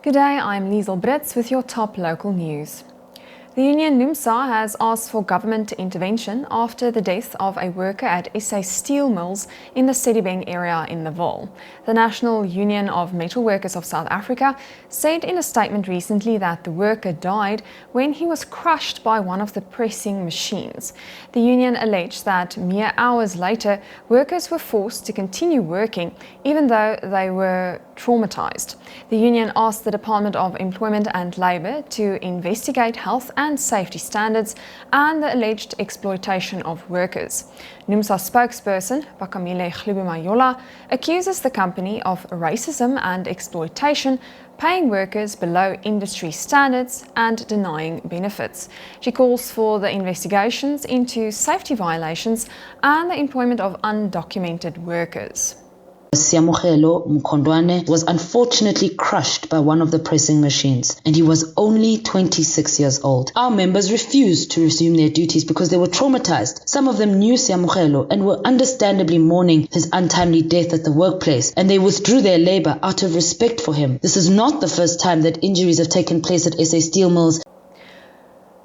Good day, I'm Liesel Brits with your top local news. The union NUMSA has asked for government intervention after the death of a worker at SA Steel Mills in the Sedibeng area in the Vaal. The National Union of Metal Workers of South Africa said in a statement recently that the worker died when he was crushed by one of the pressing machines. The union alleged that mere hours later, workers were forced to continue working even though they were traumatized. The union asked the Department of Employment and Labour to investigate health and safety standards and the alleged exploitation of workers. NUMSA spokesperson Pakamile Glubumayola accuses the company of racism and exploitation, paying workers below industry standards and denying benefits. She calls for the investigations into safety violations and the employment of undocumented workers. Siamogelo Mkhondwane was unfortunately crushed by one of the pressing machines, and he was only 26 years old. Our members refused to resume their duties because they were traumatized. Some of them knew Siamogelo and were understandably mourning his untimely death at the workplace, and they withdrew their labor out of respect for him. This is not the first time that injuries have taken place at SA Steel Mills.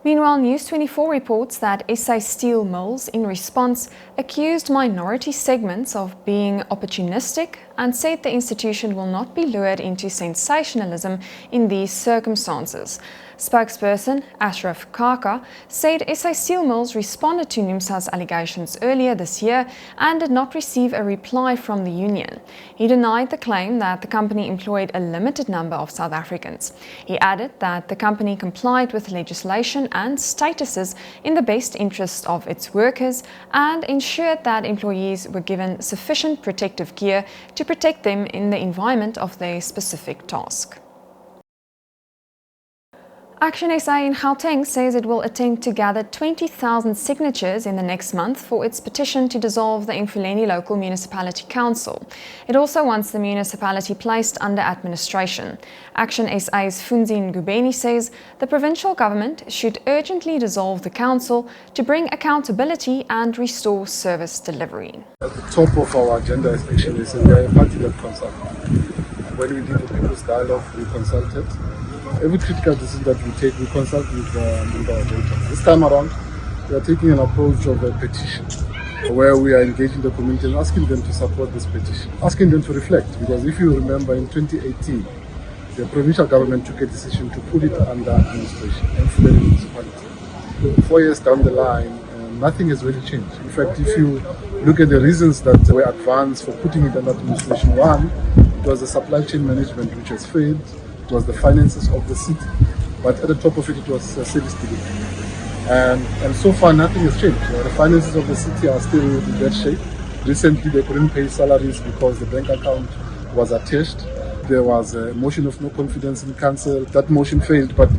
Meanwhile, News24 reports that SA Steel Mills, in response, accused minority segments of being opportunistic and said the institution will not be lured into sensationalism in these circumstances. Spokesperson Ashraf Kaka said SA Steel Mills responded to NUMSA's allegations earlier this year and did not receive a reply from the union. He denied the claim that the company employed a limited number of South Africans. He added that the company complied with legislation and statuses in the best interest of its workers and ensured that employees were given sufficient protective gear to protect them in the environment of their specific task. Action SA in Gauteng says it will attempt to gather 20,000 signatures in the next month for its petition to dissolve the Mfuleni Local Municipality Council. It also wants the municipality placed under administration. Action SA's Funzin Gubeni says the provincial government should urgently dissolve the council to bring accountability and restore service delivery. At the top of our agenda is Action SA. We are a party that consults. When we did the People's Dialogue, we consulted. Every critical decision that we take, we consult with our voters. This time around, we are taking an approach of a petition, where we are engaging the community and asking them to support this petition, asking them to reflect. Because if you remember, in 2018, the provincial government took a decision to put it under administration and the municipality. 4 years down the line, nothing has really changed. In fact, if you look at the reasons that were advanced for putting it under administration, one, it was the supply chain management which has failed. It was the finances of the city, but at the top of it, it was service delivery. And so far, nothing has changed. The finances of the city are still in bad shape. Recently, they couldn't pay salaries because the bank account was attached. There was a motion of no confidence in council. That motion failed, but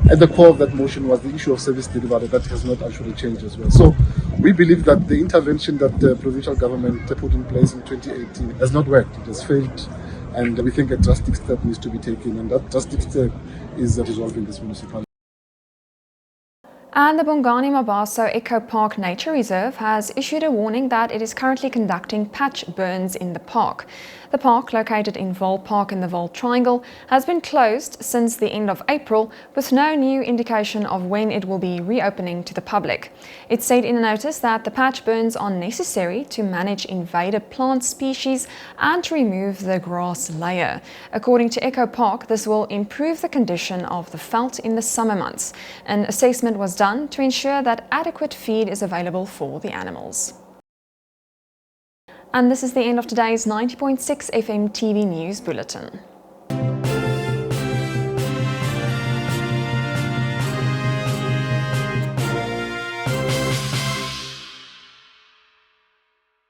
at the core of that motion was the issue of service delivery that has not actually changed as well. So we believe that the intervention that the provincial government put in place in 2018 has not worked. It has failed. And we think a drastic step needs to be taken, and that drastic step is dissolving this municipality. And the Bongani Mabaso Eco Park Nature Reserve has issued a warning that it is currently conducting patch burns in the park. The park, located in Vaal Park in the Vaal Triangle, has been closed since the end of April, with no new indication of when it will be reopening to the public. It said in a notice that the patch burns are necessary to manage invasive plant species and to remove the grass layer. According to Eco Park, this will improve the condition of the veld in the summer months. An assessment was done to ensure that adequate feed is available for the animals. And this is the end of today's 90.6 FM TV News Bulletin.